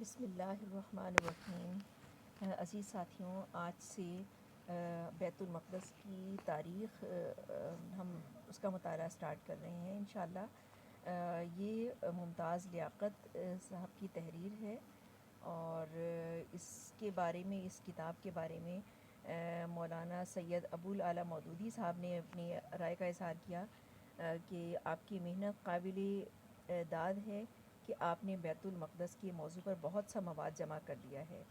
بسم اللہ الرحمن الرحیم۔ عزیز ساتھیوں، آج سے بیت المقدس کی تاریخ ہم اس کا مطالعہ سٹارٹ کر رہے ہیں انشاءاللہ۔ یہ ممتاز لیاقت صاحب کی تحریر ہے اور اس کے بارے میں، اس کتاب کے بارے میں مولانا سید ابو الاعلیٰ مودودی صاحب نے اپنی رائے کا اظہار کیا کہ آپ کی محنت قابل داد ہے کہ آپ نے بیت المقدس کے موضوع پر بہت سا مواد جمع کر دیا ہے۔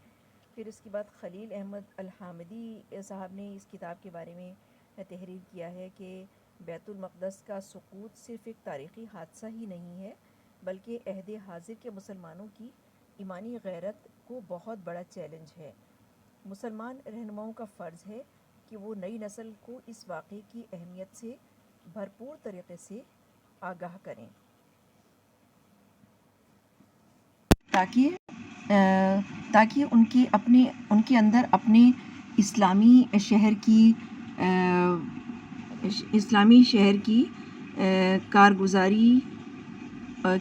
پھر اس کے بعد خلیل احمد الحامدی صاحب نے اس کتاب کے بارے میں تحریر کیا ہے کہ بیت المقدس کا سقوط صرف ایک تاریخی حادثہ ہی نہیں ہے بلکہ عہد حاضر کے مسلمانوں کی ایمانی غیرت کو بہت بڑا چیلنج ہے۔ مسلمان رہنماؤں کا فرض ہے کہ وہ نئی نسل کو اس واقعے کی اہمیت سے بھرپور طریقے سے آگاہ کریں تاکہ ان کے اندر اپنے اسلامی شہر کی کارگزاری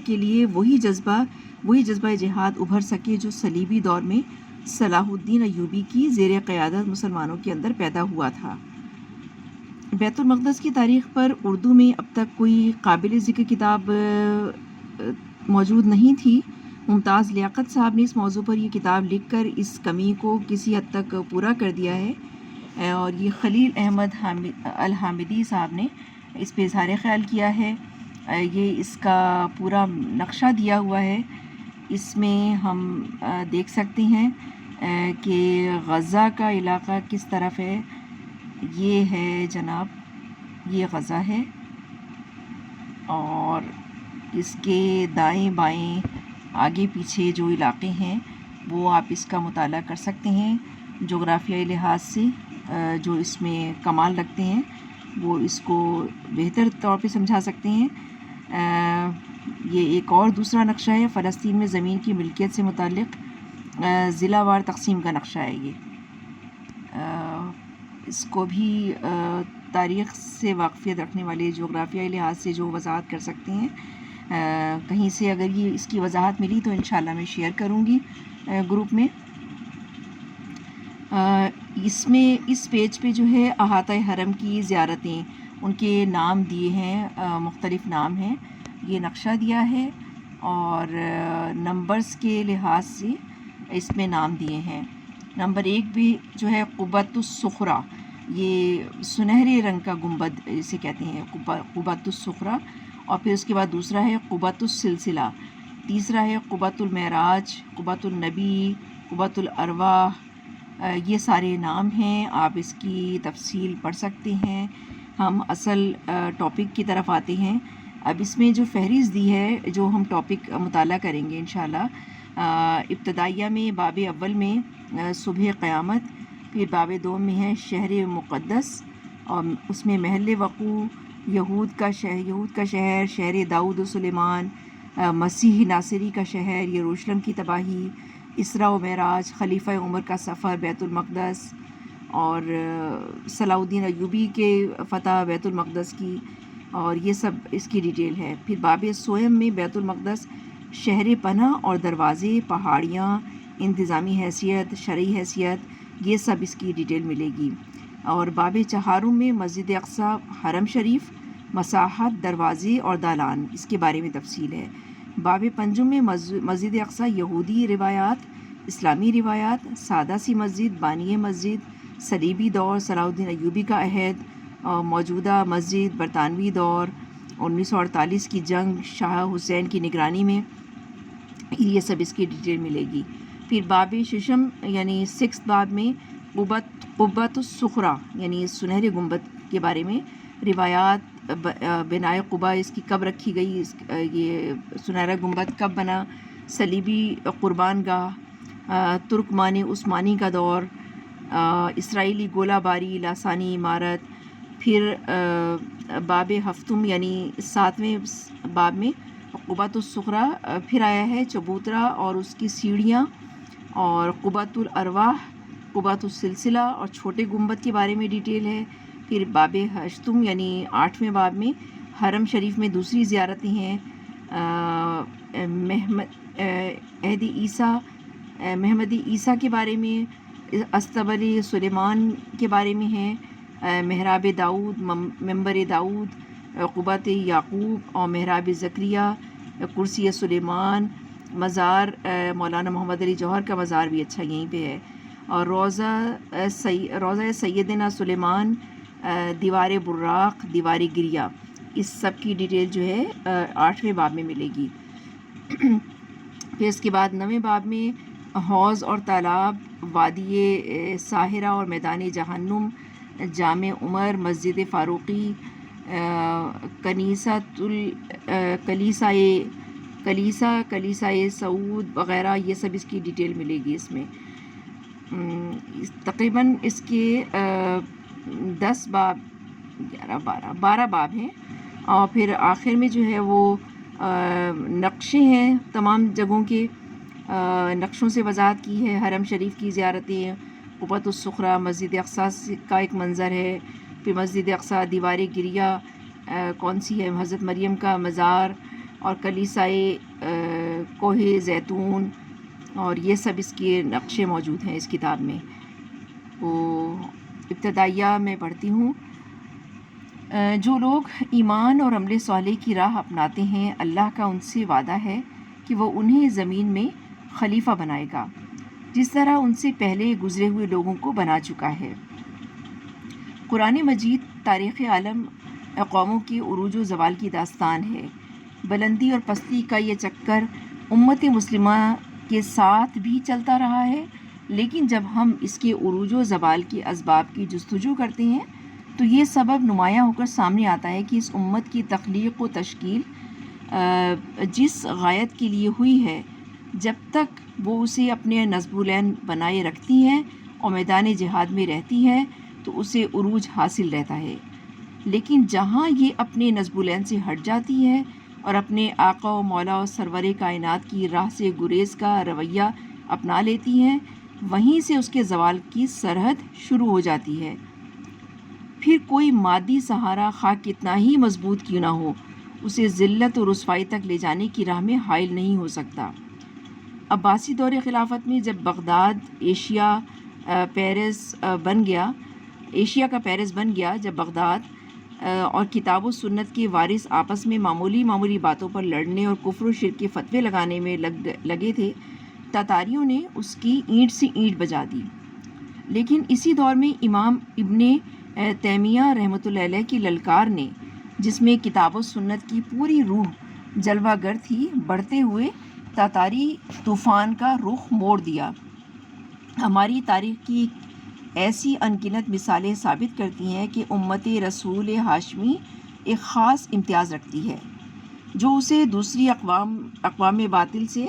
کے لیے وہی جذبہ جہاد ابھر سکے جو صلیبی دور میں صلاح الدین ایوبی کی زیر قیادت مسلمانوں کے اندر پیدا ہوا تھا۔ بیت المقدس کی تاریخ پر اردو میں اب تک کوئی قابل ذکر کتاب موجود نہیں تھی۔ ممتاز لیاقت صاحب نے اس موضوع پر یہ کتاب لکھ کر اس کمی کو کسی حد تک پورا کر دیا ہے اور یہ خلیل احمد الحامدی صاحب نے اس پہ اظہار خیال کیا ہے۔ یہ اس کا پورا نقشہ دیا ہوا ہے۔ اس میں ہم دیکھ سکتے ہیں کہ غزہ کا علاقہ کس طرف ہے۔ یہ ہے جناب، یہ غزہ ہے اور اس کے دائیں بائیں آگے پیچھے جو علاقے ہیں وہ آپ اس کا مطالعہ کر سکتے ہیں۔ جغرافیائی لحاظ سے جو اس میں کمال رکھتے ہیں وہ اس کو بہتر طور پہ سمجھا سکتے ہیں۔ یہ ایک اور دوسرا نقشہ ہے، فلسطین میں زمین کی ملکیت سے متعلق ضلع وار تقسیم کا نقشہ ہے۔ یہ اس کو بھی تاریخ سے واقفیت رکھنے والے جغرافیائی لحاظ سے جو وضاحت کر سکتے ہیں، کہیں سے اگر یہ اس کی وضاحت ملی تو انشاءاللہ میں شیئر کروں گی گروپ میں۔ اس پیج پہ جو ہے احاطہ حرم کی زیارتیں، ان کے نام دیے ہیں، مختلف نام ہیں، یہ نقشہ دیا ہے اور نمبرز کے لحاظ سے اس میں نام دیے ہیں۔ نمبر 1 بھی جو ہے قبۃ الصخرہ، یہ سنہرے رنگ کا گنبد اسے کہتے ہیں، قبۃ الصخرہ۔ اور پھر اس کے بعد دوسرا ہے قبۃ السلسلہ، تیسرا ہے قبۃ المعراج، قبۃ النبی، قبۃ الارواح۔ یہ سارے نام ہیں، آپ اس کی تفصیل پڑھ سکتے ہیں۔ ہم اصل ٹاپک کی طرف آتے ہیں۔ اب اس میں جو فہرست دی ہے، جو ہم ٹاپک مطالعہ کریں گے انشاءاللہ، ابتدائیہ میں باب اول میں صبح قیامت، پھر باب دوم میں ہے شہر مقدس اور اس میں محل وقوع، یہود کا شہر، شہر داؤد و سلیمان، مسیح ناصری کا شہر، یروشلم کی تباہی، اسراء و معراج، خلیفہ عمر کا سفر بیت المقدس اور صلاح الدین ایوبی کے فتح بیت المقدس کی، اور یہ سب اس کی ڈیٹیل ہے۔ پھر باب سوئم میں بیت المقدس شہر پناہ اور دروازے، پہاڑیاں، انتظامی حیثیت، شرعی حیثیت، یہ سب اس کی ڈیٹیل ملے گی۔ اور باب چہارم میں مسجد اقصی، حرم شریف، مساحت، دروازے اور دالان، اس کے بارے میں تفصیل ہے۔ باب پنجم میں مسجد اقصی، یہودی روایات، اسلامی روایات، سادہ سی مسجد، بانی مسجد، صلیبی دور، صلاح الدین ایوبی کا عہد، موجودہ مسجد، برطانوی دور، 1948 کی جنگ، شاہ حسین کی نگرانی میں، یہ سب اس کی ڈیٹیل ملے گی۔ پھر باب ششم یعنی 6 باب میں قبۃ الصخرہ یعنی سنہرے گنبد کے بارے میں روایات، بنائے قبا اس کی کب رکھی گئی، یہ سنہرا گنبد کب بنا، صلیبی قربان گاہ، ترکمان عثمانی کا دور، اسرائیلی گولہ باری، لاسانی عمارت۔ پھر باب ہفتم یعنی 7ویں باب میں قبۃ الصخرہ پھر آیا ہے، چبوترا اور اس کی سیڑھیاں، اور قبۃ الارواح، قبۃ السلسلہ اور چھوٹے گنبد کے بارے میں ڈیٹیل ہے۔ پھر باب ہشتم یعنی 8ویں باب میں حرم شریف میں دوسری زیارتیں ہیں، عہد عیسیٰ محمدی عیسیٰ کے بارے میں، استبل سلیمان کے بارے میں ہے، محراب داؤد، منبر داؤد، قبۃ یعقوب اور محراب زکریا، کرسی سلیمان، مزار مولانا محمد علی جوہر کا مزار بھی اچھا یہیں پہ ہے، اور روضہ سیدنا سلیمان، دیوار براق، دیوار گریا، اس سب کی ڈیٹیل جو ہے 8ویں باب میں ملے گی۔ پھر اس کے بعد 9ویں باب میں حوض اور تالاب، وادی ساحرہ اور میدان جہنم، جامع عمر، مسجد فاروقی، کلیسائے سعود وغیرہ، یہ سب اس کی ڈیٹیل ملے گی اس میں۔ تقریباً اس کے 10 باب، 12 باب ہیں، اور پھر آخر میں جو ہے وہ نقشے ہیں تمام جگہوں کے، نقشوں سے وضاحت کی ہے۔ حرم شریف کی زیارتیں، قبۃ الصخرہ، مسجد اقصی کا ایک منظر ہے، پھر مسجد اقصی، دیوار گریا کون سی ہے، حضرت مریم کا مزار، اور کلیسائے کوہ زیتون، اور یہ سب اس کے نقشے موجود ہیں اس کتاب میں۔ تو ابتدائیہ میں پڑھتی ہوں۔ جو لوگ ایمان اور عمل صالح کی راہ اپناتے ہیں، اللہ کا ان سے وعدہ ہے کہ وہ انہیں زمین میں خلیفہ بنائے گا، جس طرح ان سے پہلے گزرے ہوئے لوگوں کو بنا چکا ہے۔ قرآن مجید تاریخ عالم قوموں کے عروج و زوال کی داستان ہے۔ بلندی اور پستی کا یہ چکر امت مسلمہ کے ساتھ بھی چلتا رہا ہے، لیکن جب ہم اس کے عروج و زوال کے اسباب کی جستجو کرتے ہیں تو یہ سبب نمایاں ہو کر سامنے آتا ہے کہ اس امت کی تخلیق و تشکیل جس غایت کے لیے ہوئی ہے، جب تک وہ اسے اپنے نصب العین بنائے رکھتی ہیں اور میدان جہاد میں رہتی ہے تو اسے عروج حاصل رہتا ہے، لیکن جہاں یہ اپنے نصب العین سے ہٹ جاتی ہے اور اپنے آقا و مولا و سرور کائنات کی راہ سے گریز کا رویہ اپنا لیتی ہیں، وہیں سے اس کے زوال کی سرحد شروع ہو جاتی ہے۔ پھر کوئی مادی سہارا خواہ کتنا ہی مضبوط کیوں نہ ہو، اسے ذلت و رسوائی تک لے جانے کی راہ میں حائل نہیں ہو سکتا۔ عباسی دور خلافت میں جب بغداد ایشیا کا پیرس بن گیا، جب بغداد اور کتاب و سنت کے وارث آپس میں معمولی باتوں پر لڑنے اور کفر و شرک کے فتوے لگانے میں لگے تھے، تاتاریوں نے اس کی اینٹ سے اینٹ بجا دی۔ لیکن اسی دور میں امام ابن تیمیہ رحمۃ اللہ علیہ کی للکار نے، جس میں کتاب و سنت کی پوری روح جلوہ گر تھی، بڑھتے ہوئے تاتاری طوفان کا رخ موڑ دیا۔ ہماری تاریخ کی ایسی انگنت مثالیں ثابت کرتی ہیں کہ امت رسول ہاشمی ایک خاص امتیاز رکھتی ہے، جو اسے دوسری اقوام باطل سے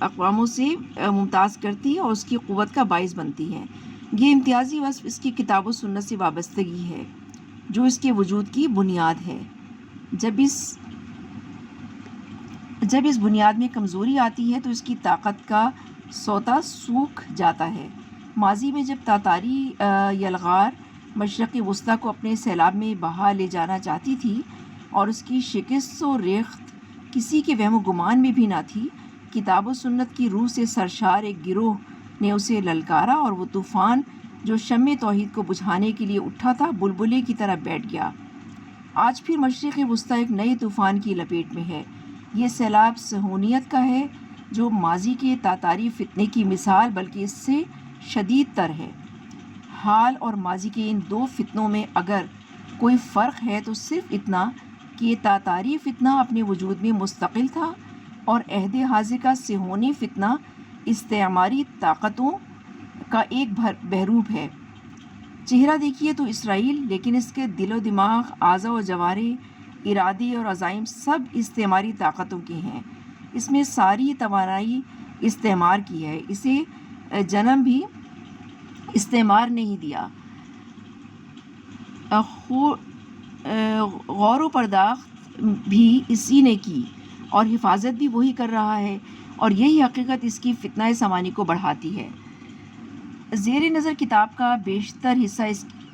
اقواموں سے ممتاز کرتی ہے اور اس کی قوت کا باعث بنتی ہے۔ یہ امتیازی وصف اس کی کتاب و سنت سے وابستگی ہے، جو اس کے وجود کی بنیاد ہے۔ جب اس بنیاد میں کمزوری آتی ہے تو اس کی طاقت کا سوتا سوکھ جاتا ہے۔ ماضی میں جب تاتاری یلغار مشرق وسطیٰ کو اپنے سیلاب میں بہا لے جانا چاہتی تھی اور اس کی شکست و ریخت کسی کے وہم و گمان میں بھی نہ تھی، کتاب و سنت کی روح سے سرشار ایک گروہ نے اسے للکارا، اور وہ طوفان جو شمع توحید کو بجھانے کے لیے اٹھا تھا، بلبلے کی طرح بیٹھ گیا۔ آج پھر مشرق وسطیٰ ایک نئے طوفان کی لپیٹ میں ہے۔ یہ سیلاب صہیونیت کا ہے، جو ماضی کے تاتاری فتنے کی مثال بلکہ اس سے شدید تر ہے۔ حال اور ماضی کے ان دو فتنوں میں اگر کوئی فرق ہے تو صرف اتنا کہ یہ تاتاری فتنہ اپنے وجود میں مستقل تھا، اور عہد حاضر کا صہیونی فتنہ استعماری طاقتوں کا ایک بحروب ہے۔ چہرہ دیکھیے تو اسرائیل، لیکن اس کے دل و دماغ، اعضاء و جوارح، ارادے اور عزائم سب استعماری طاقتوں کے ہیں۔ اس میں ساری توانائی استعمار کی ہے، اسے جنم بھی استعمار نہیں دیا۔ غور و پرداخت بھی اسی نے کی، اور حفاظت بھی وہی کر رہا ہے، اور یہی حقیقت اس کی فتنہ سمانی کو بڑھاتی ہے۔ زیر نظر کتاب کا بیشتر حصہ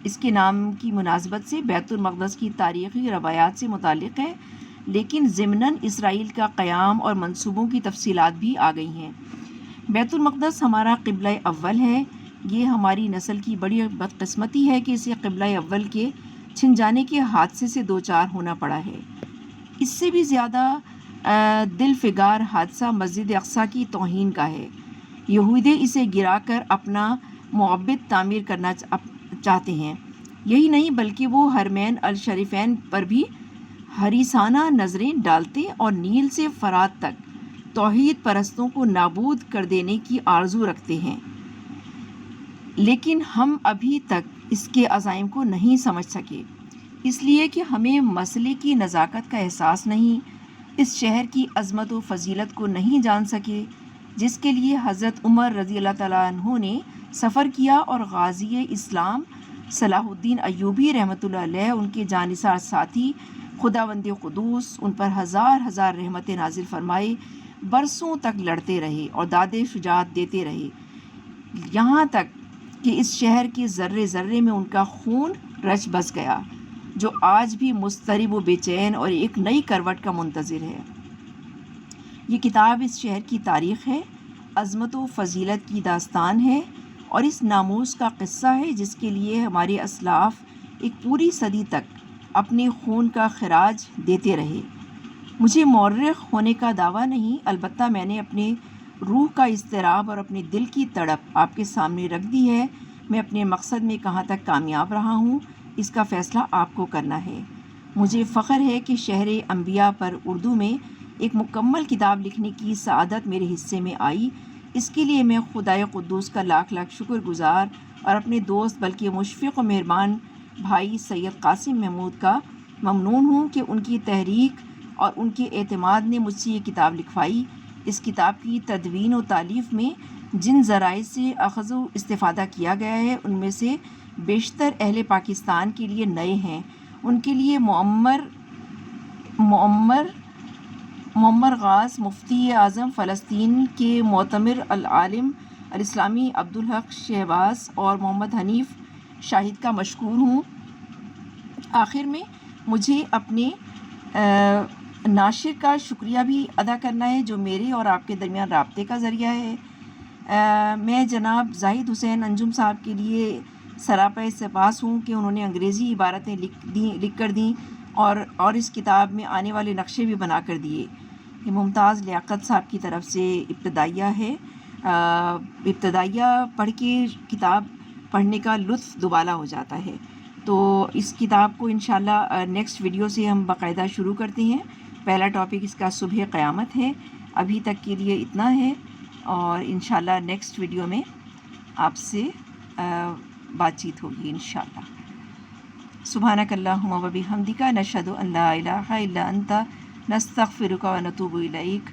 اس کے نام کی مناسبت سے بیت المقدس کی تاریخی روایات سے متعلق ہے، لیکن ضمناً اسرائیل کا قیام اور منصوبوں کی تفصیلات بھی آ گئی ہیں۔ بیت المقدس ہمارا قبلہ اول ہے. یہ ہماری نسل کی بڑی بدقسمتی ہے کہ اسے قبلہ اول کے چھن جانے کے حادثے سے دوچار ہونا پڑا ہے. اس سے بھی زیادہ دل فگار حادثہ مسجد اقصیٰ کی توہین کا ہے. یہودی اسے گرا کر اپنا معبد تعمیر کرنا چاہتے ہیں. یہی نہیں بلکہ وہ حرمین الشریفین پر بھی حریصانہ نظریں ڈالتے اور نیل سے فرات تک توحید پرستوں کو نابود کر دینے کی آرزو رکھتے ہیں. لیکن ہم ابھی تک اس کے عزائم کو نہیں سمجھ سکے، اس لیے کہ ہمیں مسئلے کی نزاکت کا احساس نہیں، اس شہر کی عظمت و فضیلت کو نہیں جان سکے جس کے لیے حضرت عمر رضی اللہ تعالیٰ عنہ نے سفر کیا اور غازی اسلام صلاح الدین ایوبی رحمۃ اللہ علیہ ان کے جانثار ساتھی خداوند قدوس ان پر ہزار ہزار رحمتیں نازل فرمائے برسوں تک لڑتے رہے اور داد شجاعت دیتے رہے، یہاں تک کہ اس شہر کے ذرے ذرے میں ان کا خون رچ بس گیا جو آج بھی مضطرب و بے چین اور ایک نئی کروٹ کا منتظر ہے. یہ کتاب اس شہر کی تاریخ ہے، عظمت و فضیلت کی داستان ہے اور اس ناموس کا قصہ ہے جس کے لیے ہمارے اسلاف ایک پوری صدی تک اپنے خون کا خراج دیتے رہے. مجھے مورخ ہونے کا دعویٰ نہیں، البتہ میں نے اپنے روح کا اضطراب اور اپنے دل کی تڑپ آپ کے سامنے رکھ دی ہے. میں اپنے مقصد میں کہاں تک کامیاب رہا ہوں اس کا فیصلہ آپ کو کرنا ہے. مجھے فخر ہے کہ شہر انبیاء پر اردو میں ایک مکمل کتاب لکھنے کی سعادت میرے حصے میں آئی. اس کے لیے میں خدائے قدوس کا لاکھ لاکھ شکر گزار اور اپنے دوست بلکہ مشفق و مہربان بھائی سید قاسم محمود کا ممنون ہوں کہ ان کی تحریک اور ان کے اعتماد نے مجھ سے یہ کتاب لکھوائی. اس کتاب کی تدوین و تالیف میں جن ذرائع سے اخذ و استفادہ کیا گیا ہے ان میں سے بیشتر اہل پاکستان کے لیے نئے ہیں. ان کے لیے معمر غاز مفتی اعظم فلسطین کے معتمر العالم الاسلامی عبدالحق شہباز اور محمد حنیف شاہد کا مشکور ہوں. آخر میں مجھے اپنے ناشر کا شکریہ بھی ادا کرنا ہے جو میرے اور آپ کے درمیان رابطے کا ذریعہ ہے. میں جناب زاہد حسین انجم صاحب کے لیے سراپا سپاس ہوں کہ انہوں نے انگریزی عبارتیں لکھ کر دیں اور اس کتاب میں آنے والے نقشے بھی بنا کر دیے. یہ ممتاز لیاقت صاحب کی طرف سے ابتدائیہ ہے. ابتدائیہ پڑھ کے کتاب پڑھنے کا لطف دوبالا ہو جاتا ہے. تو اس کتاب کو انشاءاللہ نیکسٹ ویڈیو سے ہم باقاعدہ شروع کرتے ہیں. پہلا ٹاپک اس کا صبح قیامت ہے. ابھی تک کے لیے اتنا ہے اور انشاءاللہ نیکسٹ ویڈیو میں آپ سے بات چیت ہوگی انشاءاللہ. سبحانک اللہم و بحمدک نشہد ان لا الہ الا انت نستغفرک و نتوب الیک.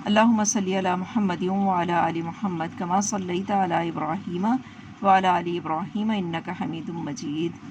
اللہم صلی علی محمد وعلی آل محمد کما صلیت علی ابراہیم وعلی آل ابراہیم انک حمید مجید.